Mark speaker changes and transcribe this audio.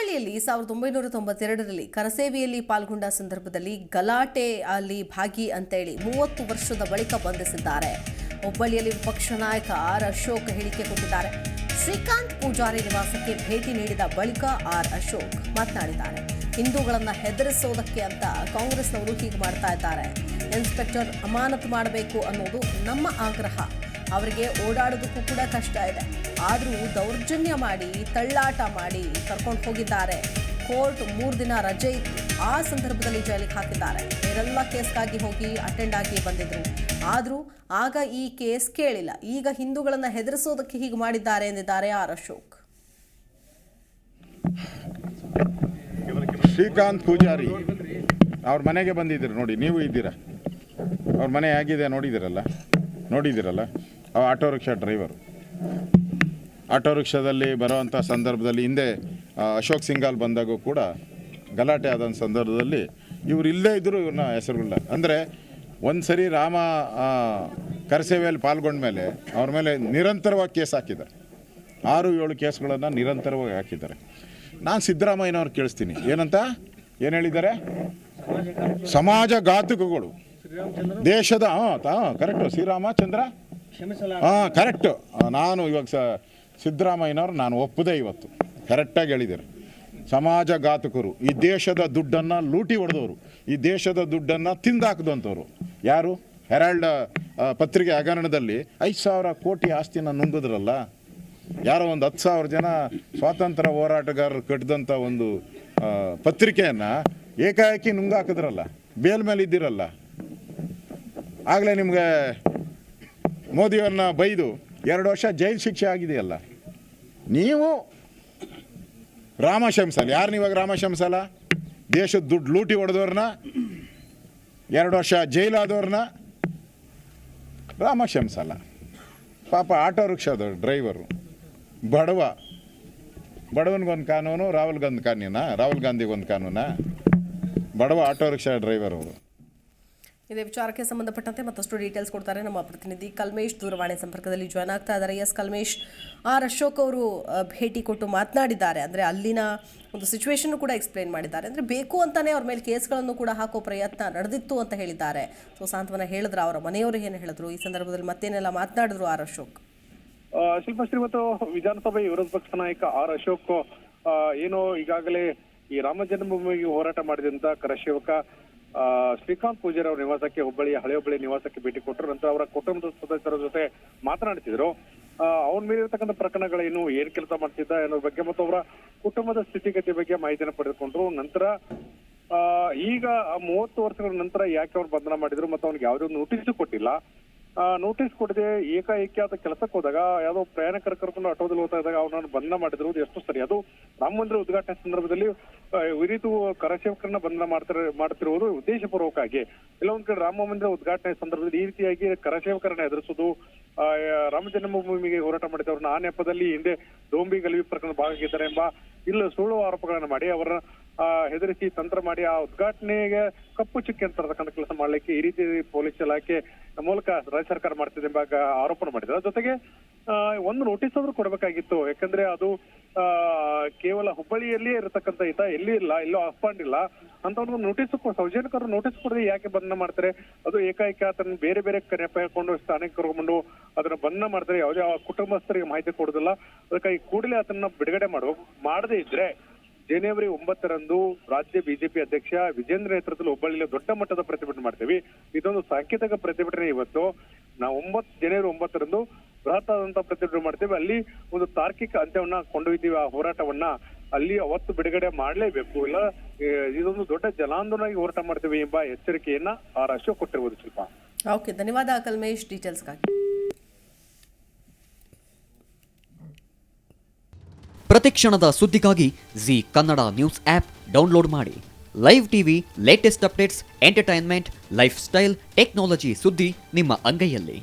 Speaker 1: ಹುಬ್ಬಳ್ಳಿಯಲ್ಲಿ 1992ರಲ್ಲಿ ಕರಸೇವೆಯಲ್ಲಿ ಪಾಲ್ಗೊಂಡ ಸಂದರ್ಭದಲ್ಲಿ ಗಲಾಟೆ ಅಲ್ಲಿ ಭಾಗಿ ಅಂತೇಳಿ 30 ವರ್ಷದ ಬಳಿಕ ಬಂಧಿಸಿದ್ದಾರೆ. ಹುಬ್ಬಳ್ಳಿಯಲ್ಲಿ ವಿಪಕ್ಷ ನಾಯಕ ಆರ್ ಅಶೋಕ್ ಹೇಳಿಕೆ ಕೊಟ್ಟಿದ್ದಾರೆ. ಶ್ರೀಕಾಂತ್ ಪೂಜಾರಿ ನಿವಾಸಕ್ಕೆ ಭೇಟಿ ನೀಡಿದ ಬಳಿಕ ಆರ್ ಅಶೋಕ್ ಮಾತನಾಡಿದ್ದಾರೆ. ಹಿಂದೂಗಳನ್ನ ಹೆದರಿಸೋದಕ್ಕೆ ಅಂತ ಕಾಂಗ್ರೆಸ್ನವರು ಹೀಗೆ ಮಾಡ್ತಾ ಇದ್ದಾರೆ. ಇನ್ಸ್ಪೆಕ್ಟರ್ ಅಮಾನತು ಮಾಡಬೇಕು ಅನ್ನೋದು ನಮ್ಮ ಆಗ್ರಹ. ಅವರಿಗೆ ಓಡಾಡೋದಕ್ಕೂ ಕೂಡ ಕಷ್ಟ ಇದೆ. ಆದರೂ ದೌರ್ಜನ್ಯ ಮಾಡಿ ತಳ್ಳಾಟ ಮಾಡಿ ಕರ್ಕೊಂಡು ಹೋಗಿದ್ದಾರೆ. ಕೋರ್ಟ್ 3 ದಿನ ರಜೆ ಇತ್ತು. ಆ ಸಂದರ್ಭದಲ್ಲಿ ಜೈಲಿಗೆ ಹಾಕಿದ್ದಾರೆ. ಬೇರೆಲ್ಲ ಕೇಸ್ಗಾಗಿ ಹೋಗಿ ಅಟೆಂಡ್ ಆಗಿ ಬಂದಿದ್ರು. ಆದರೂ ಆಗ ಈ ಕೇಸ್ ಕೇಳಿಲ್ಲ. ಈಗ ಹಿಂದೂಗಳನ್ನ ಹೆದರಿಸೋದಕ್ಕೆ ಹೀಗೆ ಮಾಡಿದ್ದಾರೆ ಎಂದಿದ್ದಾರೆ ಆರ್ ಅಶೋಕ್.
Speaker 2: ಶ್ರೀಕಾಂತ್ ಪೂಜಾರಿ ಅವ್ರ ಮನೆಗೆ ಬಂದಿದ್ದೀರಿ ನೋಡಿ, ನೀವು ಇದ್ದೀರಾ. ಅವ್ರ ಮನೆ ಹೇಗಿದೆ ನೋಡಿದ್ದೀರಲ್ಲ. Auto rickshaw driver. ಆಟೋ ರಿಕ್ಷಾದಲ್ಲಿ ಬರುವಂಥ ಸಂದರ್ಭದಲ್ಲಿ ಹಿಂದೆ ಅಶೋಕ್ ಸಿಂಗಾಲ್ ಬಂದಾಗೂ ಕೂಡ ಗಲಾಟೆ ಆದ ಸಂದರ್ಭದಲ್ಲಿ ಇವರು ಇಲ್ಲೇ ಇದ್ದರು. ಇವ್ರನ್ನ ಹೆಸರುಗಳನ್ನ ಅಂದರೆ ಒಂದು ಸರಿ ರಾಮ ಕರಸೇವೆಯಲ್ಲಿ ಪಾಲ್ಗೊಂಡ ಮೇಲೆ ಅವ್ರ ಮೇಲೆ ನಿರಂತರವಾಗಿ ಕೇಸ್ ಹಾಕಿದ್ದಾರೆ. 6-7 ಕೇಸ್ಗಳನ್ನು ನಿರಂತರವಾಗಿ ಹಾಕಿದ್ದಾರೆ. ನಾನು ಸಿದ್ದರಾಮಯ್ಯನವ್ರು ಕೇಳಿಸ್ತೀನಿ, ಏನು ಹೇಳಿದ್ದಾರೆ? ಸಮಾಜಘಾತುಕಗಳು ದೇಶದ ಕರೆಕ್ಟು ಶ್ರೀರಾಮಚಂದ್ರ ಕರೆಕ್ಟು. ನಾನು ಇವಾಗ ಸಿದ್ದರಾಮಯ್ಯನವ್ರು ನಾನು ಒಪ್ಪದೆ ಇವತ್ತು ಕರೆಕ್ಟಾಗಿ ಹೇಳಿದ್ದಾರೆ. ಸಮಾಜಘಾತಕರು, ಈ ದೇಶದ ದುಡ್ಡನ್ನು ಲೂಟಿ ಹೊಡೆದವರು, ಈ ದೇಶದ ದುಡ್ಡನ್ನು ತಿಂದಾಕದಂಥವ್ರು ಯಾರು? ಹೆರಾಲ್ಡ್ ಪತ್ರಿಕೆ ಹಗರಣದಲ್ಲಿ 5,000 ಕೋಟಿ ಆಸ್ತಿನ ನುಂಗಿದ್ರಲ್ಲ. ಯಾರೋ ಒಂದು 10,000 ಜನ ಸ್ವಾತಂತ್ರ್ಯ ಹೋರಾಟಗಾರರು ಕಟ್ಟಿದಂಥ ಒಂದು ಪತ್ರಿಕೆಯನ್ನು ಏಕಾಏಕಿ ನುಂಗಾಕಿದ್ರಲ್ಲ, ಬೇಲ್ ಮೇಲೆ ಇದ್ದಿರಲ್ಲ. ಆಗಲೇ ನಿಮಗೆ ಮೋದಿಯವ್ರನ್ನ ಬೈದು 2 ವರ್ಷ ಜೈಲು ಶಿಕ್ಷೆ ಆಗಿದೆಯಲ್ಲ. ನೀವು ರಾಮಶಂಸಲ್ಲ. ಯಾರು ಇವಾಗ ರಾಮಶಂಸಲ್ಲ? ದೇಶದ ದುಡ್ಡು ಲೂಟಿ ಹೊಡೆದವ್ರನ್ನ, 2 ವರ್ಷ ಜೈಲಾದವ್ರನ್ನ ರಾಮಶಂಸಲ್ಲ. ಪಾಪ ಆಟೋ ರಿಕ್ಷಾದ ಡ್ರೈವರು ಬಡವನಿಗೊಂದು ಕಾನೂನು, ರಾಹುಲ್ ಗಾಂಧಿಗೊಂದು ಕಾನೂನಾ? ಬಡವ ಆಟೋ ರಿಕ್ಷಾ ಡ್ರೈವರ್ ಅವರು.
Speaker 1: ಇದೇ ವಿಚಾರಕ್ಕೆ ಸಂಬಂಧಪಟ್ಟಂತೆ ಮತ್ತಷ್ಟು ಡೀಟೇಲ್ಸ್ ಕೊಡ್ತಾರೆ ನಮ್ಮ ಪ್ರತಿನಿಧಿ ಕಲ್ಮೇಶ್. ದೂರವಾಣಿ ಸಂಪರ್ಕದಲ್ಲಿ ಜಾಯ್ನ್ ಆಗ್ತಾ ಇದ್ದಾರೆ. ಎಸ್ ಕಲ್ಮೇಶ್, ಆರ್ ಅಶೋಕ್ ಅವರು ಭೇಟಿ ಕೊಟ್ಟು ಮಾತನಾಡಿದ್ದಾರೆ. ಅಂದರೆ ಅಲ್ಲಿನ ಒಂದು ಸಿಚುವೇಶನ್ ಕೂಡ ಎಕ್ಸ್ಪ್ಲೇನ್ ಮಾಡಿದ್ದಾರೆ. ಅಂದರೆ ಬೇಕು ಅಂತಾನೆ ಅವ್ರ ಮೇಲೆ ಕೇಸ್ಗಳನ್ನು ಕೂಡ ಹಾಕೋ ಪ್ರಯತ್ನ ನಡೆದಿತ್ತು ಅಂತ ಹೇಳಿದ್ದಾರೆ. ಸೊ ಸಾಂತ್ವನ ಹೇಳಿದ್ರು. ಅವರ ಮನೆಯವರು ಏನು ಹೇಳಿದ್ರು ಈ ಸಂದರ್ಭದಲ್ಲಿ, ಮತ್ತೇನೆಲ್ಲ ಮಾತನಾಡಿದ್ರು ಆರ್ ಅಶೋಕ್?
Speaker 3: ಶಿಲ್ಪಶ್ರೀ, ಇವತ್ತು ವಿಧಾನಸಭೆ ವಿರೋಧ ಪಕ್ಷ ನಾಯಕ ಆರ್ ಅಶೋಕ್ ಏನು ಈಗಾಗಲೇ ಈ ರಾಮ ಜನ್ಮಭೂಮಿಗೆ ಹೋರಾಟ ಮಾಡಿದಂತ ಕರಸೇವಕ ಶ್ರೀಕಾಂತ್ ಪೂಜಾರಿ ಅವರ ನಿವಾಸಕ್ಕೆ, ಹಳೆ ಹುಬ್ಬಳ್ಳಿ ನಿವಾಸಕ್ಕೆ ಭೇಟಿ ಕೊಟ್ಟರು. ನಂತರ ಅವರ ಕುಟುಂಬದ ಸದಸ್ಯರ ಜೊತೆ ಮಾತನಾಡ್ತಿದ್ರು. ಅವನ ಮೇಲಿರ್ತಕ್ಕಂಥ ಪ್ರಕರಣಗಳೇನು, ಏನ್ ಕೆಲಸ ಮಾಡ್ತಿದ್ದ ಅನ್ನೋ ಬಗ್ಗೆ ಮತ್ತು ಅವರ ಕುಟುಂಬದ ಸ್ಥಿತಿಗತಿ ಬಗ್ಗೆ ಮಾಹಿತಿಯನ್ನು ಪಡೆದುಕೊಂಡ್ರು. ನಂತರ ಈಗ 30 ವರ್ಷಗಳ ನಂತರ ಯಾಕೆ ಅವ್ರು ಬಂಧನ ಮಾಡಿದ್ರು ಮತ್ತು ಅವ್ನಿಗೆ ಯಾವುದೇ ಒಂದು ನೋಟಿಸ್ ಕೊಟ್ಟಿಲ್ಲ. ನೋಟಿಸ್ ಕೊಡದೆ ಏಕಾಏಕಿ ಆದ ಕೆಲಸಕ್ಕೆ ಹೋದಾಗ ಯಾವುದೋ ಪ್ರಯಾಣಿಕರ ಕರ್ಕೊಂಡು ಆಟೋದಲ್ಲಿ ಹೋಗ್ತಾ ಇದ್ದಾಗ ಅವನನ್ನು ಬಂಧನ ಮಾಡಿದ್ರು. ಎಷ್ಟು ಸರಿ? ಅದು ರಾಮ ಮಂದಿರ ಉದ್ಘಾಟನೆ ಸಂದರ್ಭದಲ್ಲಿ ಈ ರೀತಿ ಕರಸೇವಕರನ್ನ ಬಂಧನ ಮಾಡ್ತಿರುವುದು ಉದ್ದೇಶಪೂರ್ವಕವಾಗಿ. ಕೆಲವೊಂದ್ ಕಡೆ ರಾಮ ಮಂದಿರ ಉದ್ಘಾಟನೆ ಸಂದರ್ಭದಲ್ಲಿ ಈ ರೀತಿಯಾಗಿ ಕರಸೇವಕರನ್ನ ಎದುರಿಸುವುದು, ರಾಮ ಜನ್ಮಭೂಮಿಗೆ ಹೋರಾಟ ಮಾಡಿದವ್ರನ್ನ ಆ ನೆಪದಲ್ಲಿ ಹಿಂದೆ ದೋಂಬಿ ಗಲಭೆ ಪ್ರಕರಣ ಭಾಗಿದ್ದಾರೆ ಎಂಬ ಸುಳ್ಳು ಆರೋಪಗಳನ್ನ ಮಾಡಿ ಅವರ ಹೆದರಿಸಿ ತಂತ್ರ ಮಾಡಿ ಆ ಉದ್ಘಾಟನೆಗೆ ಕಪ್ಪು ಚುಕ್ಕಿ ಅಂತ ತರತಕ್ಕಂಥ ಕೆಲಸ ಮಾಡ್ಲಿಕ್ಕೆ ಈ ರೀತಿ ಪೊಲೀಸ್ ಇಲಾಖೆ ಮೂಲಕ ರಾಜ್ಯ ಸರ್ಕಾರ ಮಾಡ್ತಿದೆ ಎಂಬ ಆರೋಪಣ ಮಾಡಿದ್ರು. ಜೊತೆಗೆ ಒಂದು ನೋಟಿಸ್ ಆದ್ರೂ ಕೊಡ್ಬೇಕಾಗಿತ್ತು. ಯಾಕಂದ್ರೆ ಅದು ಕೇವಲ ಹುಬ್ಬಳ್ಳಿಯಲ್ಲಿಯೇ ಇರತಕ್ಕಂಥ ಈತ ಎಲ್ಲಿ ಇಲ್ಲ, ಎಲ್ಲೋ ಅಪ್ಪಾಂಡಿಲ್ಲ ಅಂತ ಒಂದು ನೋಟಿಸ್, ಸೌಜನ್ಯಕರು ನೋಟಿಸ್ ಕೊಡದೆ ಯಾಕೆ ಬಂಧನ ಮಾಡ್ತಾರೆ? ಅದು ಏಕಾಏಕಿ ಆತನ ಬೇರೆ ಬೇರೆ ನೆಪ ಹಾಕೊಂಡು ಸ್ಥಾನಕ್ಕೆ ಕರ್ಕೊಂಡು ಅದನ್ನ ಬಂಧನ ಮಾಡ್ತಾರೆ. ಯಾವುದೇ ಕುಟುಂಬಸ್ಥರಿಗೆ ಮಾಹಿತಿ ಕೊಡುದಿಲ್ಲ. ಅದಕ್ಕಾಗಿ ಕೂಡಲೇ ಅದನ್ನ ಬಿಡುಗಡೆ ಮಾಡದೇ ಇದ್ರೆ ಜನವರಿ 9ರಂದು ರಾಜ್ಯ ಬಿಜೆಪಿ ಅಧ್ಯಕ್ಷ ವಿಜೇಂದ್ರ ನೇತೃತ್ವದಲ್ಲಿ ಹುಬ್ಬಳ್ಳಿಯಲ್ಲಿ ದೊಡ್ಡ ಮಟ್ಟದ ಪ್ರತಿಭಟನೆ ಮಾಡ್ತೀವಿ. ಇದೊಂದು ಸಾಂಕೇತಿಕ ಪ್ರತಿಭಟನೆ. ಇವತ್ತು ನಾವು ಜನವರಿ 9ರಂದು ಬೃಹತ್ ಆದಂತಹ ಪ್ರತಿಭಟನೆ ಮಾಡ್ತೇವೆ. ಅಲ್ಲಿ ಒಂದು ತಾರ್ಕಿಕ ಅಂತ್ಯವನ್ನ ಕೊಂಡೊಯ್ತೀವಿ. ಆ ಹೋರಾಟವನ್ನ ಅಲ್ಲಿ ಅವತ್ತು ಬಿಡುಗಡೆ ಮಾಡಲೇಬೇಕು, ಇಲ್ಲ ಇದೊಂದು ದೊಡ್ಡ ಜನಾಂದೋಲನವಾಗಿ ಹೋರಾಟ ಮಾಡ್ತೀವಿ ಎಂಬ ಎಚ್ಚರಿಕೆಯನ್ನ ಆರ್ ಅಶೋಕ್ ಕೊಟ್ಟಿರುವುದು. ಶಿಲ್ಪ,
Speaker 1: ಓಕೆ, ಧನ್ಯವಾದ ಕಲ್ಮೇಶ್ ಡೀಟೇಲ್ಸ್ಗಾಗಿ.
Speaker 4: ಪ್ರತಿಕ್ಷಣದ ಸುದ್ದಿಗಾಗಿ Zee Kannada news app download ಮಾಡಿ. Live TV, latest updates, entertainment, lifestyle, technology ಸುದ್ದಿ ನಿಮ್ಮ ಅಂಗೈಯಲ್ಲಿ.